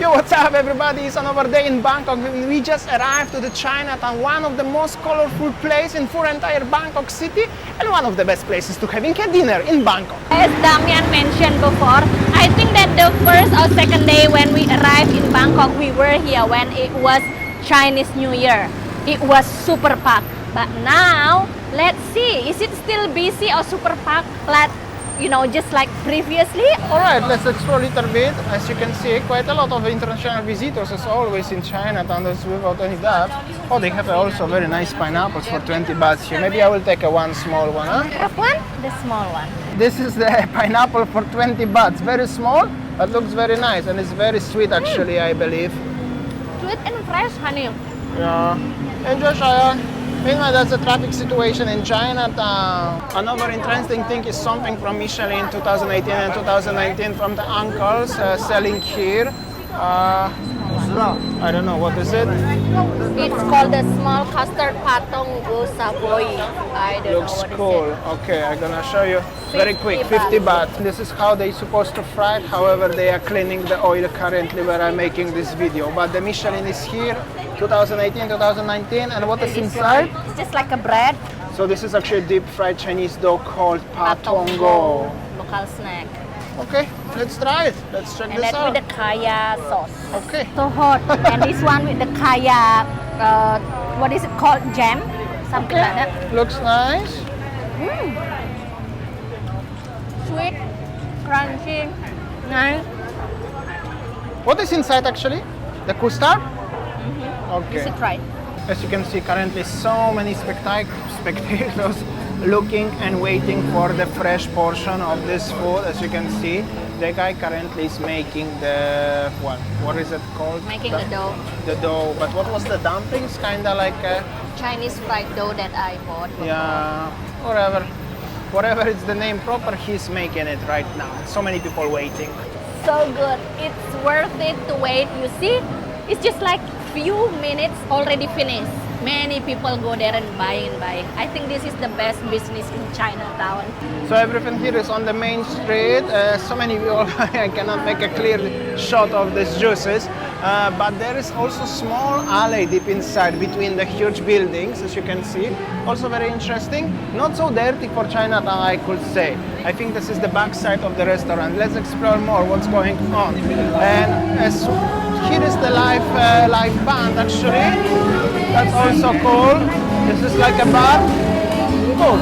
Yo, what's up everybody? It's another day in Bangkok. We just arrived to the Chinatown, one of the most colorful places in full entire Bangkok city and one of the best places to having a dinner in Bangkok. As Damian mentioned before, I think that the first or second day when we arrived in Bangkok, we were here when it was Chinese New Year. It was super packed. But now, let's see, is it still busy or super packed? Just like previously? Alright, let's explore a little bit. As you can see, quite a lot of international visitors as always in Chinatown, that's without any doubt. Oh, they have also very nice pineapples for 20 bahts here. Maybe I will take one small one, huh? Have one? The small one. This is the pineapple for 20 bahts. Very small, but looks very nice and it's very sweet actually, I believe. Sweet and fresh, honey. Yeah. Enjoy, Shaya. Meanwhile, that's the traffic situation in Chinatown. Another interesting thing is something from Michelin 2018 and 2019 from the uncles selling here. I don't know, what is it? It's called the small custard patong savoy. I don't Looks know what cool. is it. Okay, I'm gonna show you very quick. 50 baht. This is how they're supposed to fry it. However, they are cleaning the oil currently where I'm making this video. But the Michelin is here, 2018, 2019. And what is inside? It's just like a bread. So this is actually a deep fried Chinese dough called patongo. Local snack. Okay, let's try it. Let's check And this that out. with the kaya sauce. Okay. So hot. And this one with the kaya, what is it called? Jam? Something like that. Looks nice. Sweet, crunchy, nice. What is inside actually? The custard? You Okay. should try. As you can see, currently so many spectators looking and waiting for the fresh portion of this food. As you can see, the guy currently is making the, what is it called? Making the dough. The dough. But what was the dumplings? Kinda like a, Chinese fried dough that I bought. yeah, whatever it's the name proper, he's making it right now. So many people waiting. So good. It's worth it to wait. You see, it's just like few minutes already finished. Many people go there and buy. I think this is the best business in Chinatown. So everything here is on the main street. So many people, I cannot make a clear shot of these juices. But there is also small alley deep inside between the huge buildings, as you can see. Also very interesting. Not so dirty for Chinatown, I could say. I think this is the back side of the restaurant. Let's explore more what's going on. And here is the live band actually. That's also cool. This is like a bar. Cool.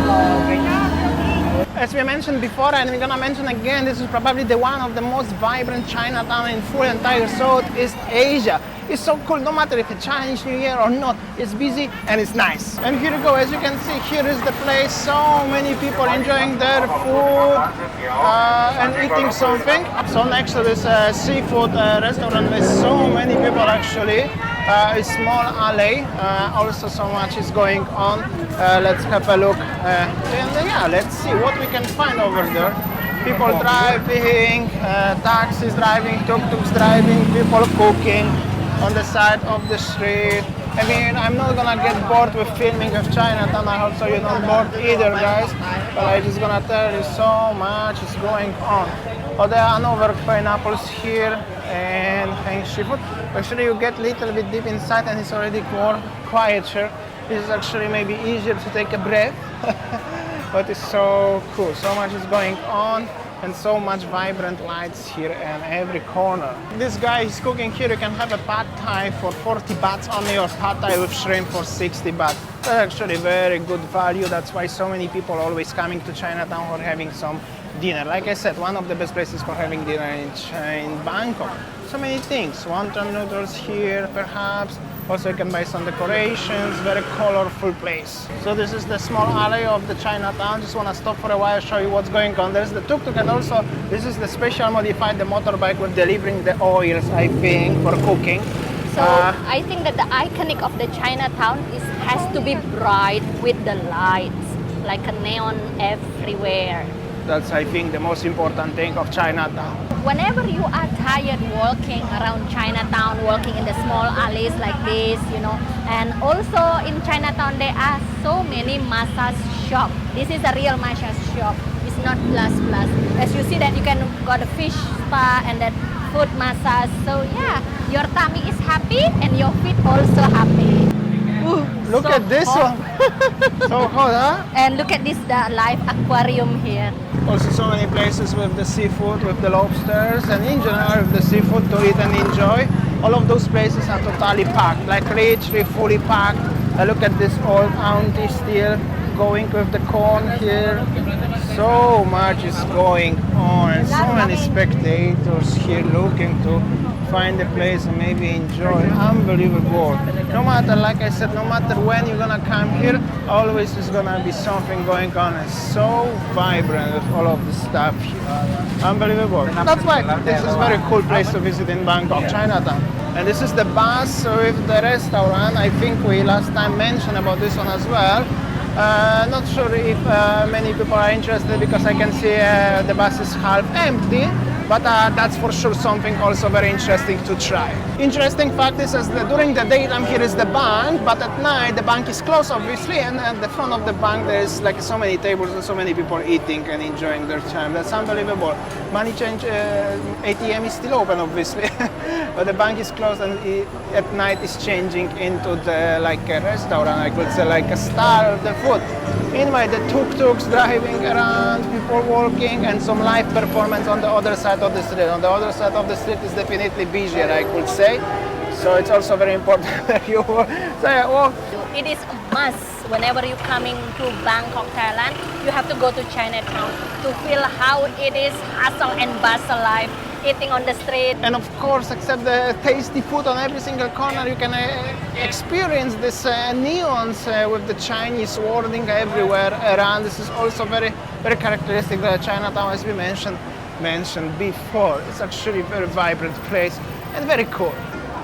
As we mentioned before, and we're gonna mention again, this is probably the one of the most vibrant Chinatown in full entire Southeast Asia. It's so cool, no matter if it's Chinese New Year or not, it's busy and it's nice. And here you go, as you can see, here is the place, so many people enjoying their food and eating something. So next to this seafood restaurant, there's so many people actually. A small alley, also so much is going on. Let's have a look and yeah, let's see what we can find over there. People driving, taxis driving, tuk-tuks driving, people cooking on the side of the street. I mean, I'm not gonna get bored with filming of Chinatown. I hope so you don't bored either, guys. But I'm just gonna tell you so much is going on. Oh, there are another pineapples here and seafood. Actually, you get a little bit deep inside and it's already more quieter. This is actually maybe easier to take a breath. But it's so cool. So much is going on. And so much vibrant lights here in every corner. This guy is cooking here. You can have a pad thai for 40 bahts only, or pad thai with shrimp for 60 baht. That's actually very good value. That's why so many people are always coming to Chinatown or having some dinner. Like I said, one of the best places for having dinner in Bangkok. So many things. Wonton noodles here, perhaps. Also, you can buy some decorations. Very colorful place. So this is the small alley of the Chinatown. Just want to stop for a while, show you what's going on. There's the tuk-tuk, and also this is the special modified the motorbike with delivering the oils, I think, for cooking. So I think that the iconic of the Chinatown has to be bright with the lights, like a neon everywhere. That's, I think, the most important thing of Chinatown. Whenever you are tired walking around Chinatown, walking in the small alleys like this, and also in Chinatown there are so many massage shops. This is a real massage shop. It's not plus. As you see that you can got a fish spa and that foot massage. So yeah, your feet also happy. Ooh, Look so at this hot. one. So hot, huh? And look at this, the live aquarium here. Also so many places with the seafood, with the lobsters, and in general with the seafood to eat and enjoy. All of those places are totally packed, like literally fully packed. Look at this old auntie still going with the corn here. So much is going on, and so many spectators here looking to find a place and maybe enjoy. Unbelievable. No matter, like I said, no matter when you're gonna come here, always is gonna be something going on. It's so vibrant with all of the stuff here. Unbelievable. That's why this is a very cool place to visit in Bangkok, Chinatown. And this is the bus with the restaurant. I think we last time mentioned about this one as well. Not sure if many people are interested because I can see the bus is half empty, but that's for sure something also very interesting to try. Interesting fact is that during the daytime here is the bank, but at night the bank is closed obviously, and at the front of the bank there is like so many tables and so many people eating and enjoying their time. That's unbelievable. Money change ATM is still open obviously, but the bank is closed, and at night is changing into the like a restaurant, I could say, like a star of the food. Meanwhile, the tuk-tuks driving around, people walking, and some live performance on the other side of the street. On the other side of the street is definitely busier, I could say. So it's also very important that you walk. So I walk. It is a must whenever you're coming to Bangkok, Thailand. You have to go to Chinatown to feel how it is hustle and bustle life, eating on the street. And of course, except the tasty food on every single corner, you can experience this neons with the Chinese wording everywhere around. This is also very, very characteristic of Chinatown, as we mentioned before. It's actually a very vibrant place and very cool.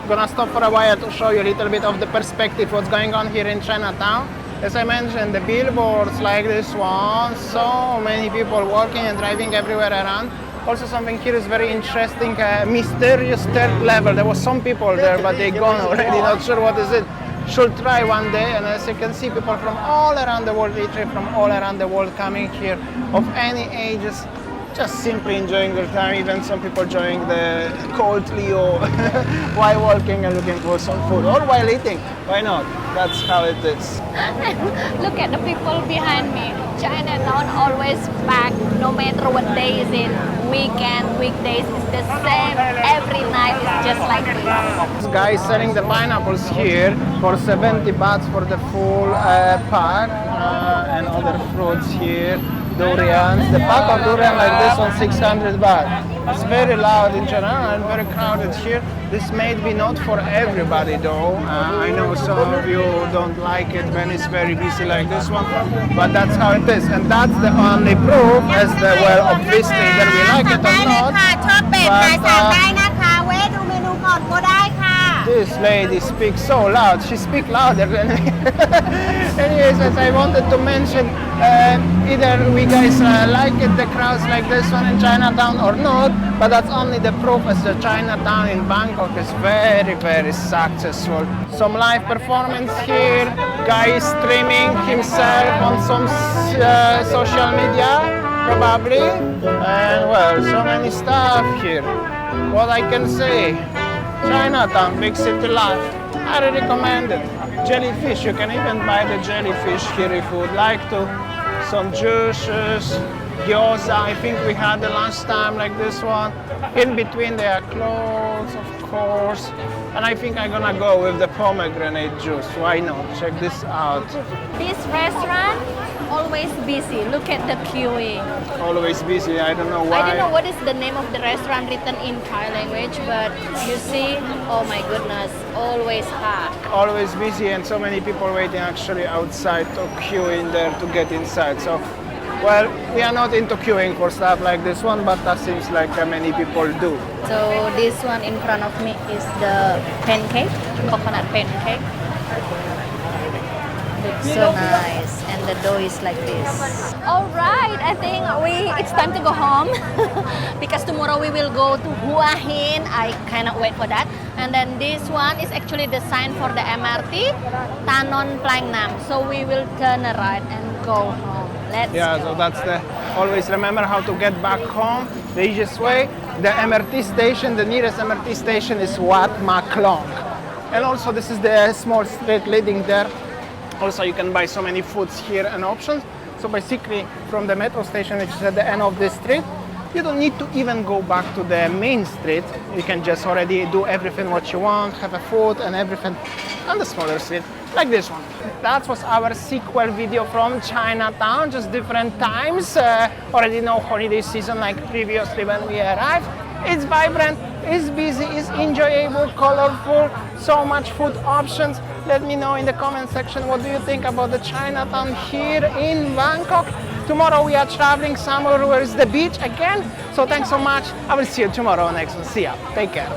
I'm gonna stop for a while to show you a little bit of the perspective what's going on here in Chinatown. As I mentioned, the billboards like this one, so many people walking and driving everywhere around. Also something here is very interesting, mysterious third level. There was some people there, but they gone already, not sure what is it. Should try one day, and as you can see, people from all around the world, literally from all around the world coming here, of any ages, just simply enjoying their time. Even some people enjoying the cold Leo while walking and looking for some food, or while eating. Why not? That's how it is. Look at the people behind me. Chinatown always packed, no matter what day is it. Weekend, weekdays, it's the same. Every night is just like this. This guy is selling the pineapples here for 70 bahts for the full pack, and other fruits here. Durians. The pack of durian like this one, 600 baht. It's very loud in general and very crowded here. This may be not for everybody though. I know some of you don't like it when it's very busy like this one, but that's how it is. And that's the only proof as the, well, obviously that we like it or not. But this lady speaks so loud. She speaks louder than me. Anyways, as I wanted to mention, either we guys like it, the crowds like this one in Chinatown or not, but that's only the proof as the Chinatown in Bangkok is very, very successful. Some live performance here, guy is streaming himself on some social media, probably, and well, so many stuff here. What I can say, Chinatown, big city life, highly recommended. Jellyfish, you can even buy the jellyfish here if you would like to. Some juices, gyoza, I think we had the last time like this one. In between there are clothes, of course. And I think I'm gonna go with the pomegranate juice. Why not? Check this out. This restaurant always busy. Look at the queuing. Always busy, I don't know why. I don't know what is the name of the restaurant written in Thai language, but you see, oh my goodness, always packed. Always busy, and so many people waiting actually outside to queue in there to get inside. So, well, we are not into queuing for stuff like this one, but that seems like many people do. So this one in front of me is the pancake, coconut pancake. Looks so nice, and the dough is like this. All right, I think it's time to go home because tomorrow we will go to Hua Hin. I cannot wait for that. And then this one is actually the sign for the MRT, Tanon Plang Nam. So we will turn right and go home. Let's go. So that's the, always remember how to get back home. The easiest way, the MRT station, the nearest MRT station is Wat Ma Klong. And also this is the small street leading there. Also you can buy so many foods here and options. So basically from the metro station, which is at the end of the street, you don't need to even go back to the main street. You can just already do everything what you want, have a food and everything on the smaller street, like this one. That was our sequel video from Chinatown, just different times. Already no holiday season like previously when we arrived. It's vibrant, it's busy, it's enjoyable, colorful, so much food options. Let me know in the comment section what do you think about the Chinatown here in Bangkok. Tomorrow we are traveling somewhere where is the beach again. So thanks so much. I will see you tomorrow next one. See ya. Take care.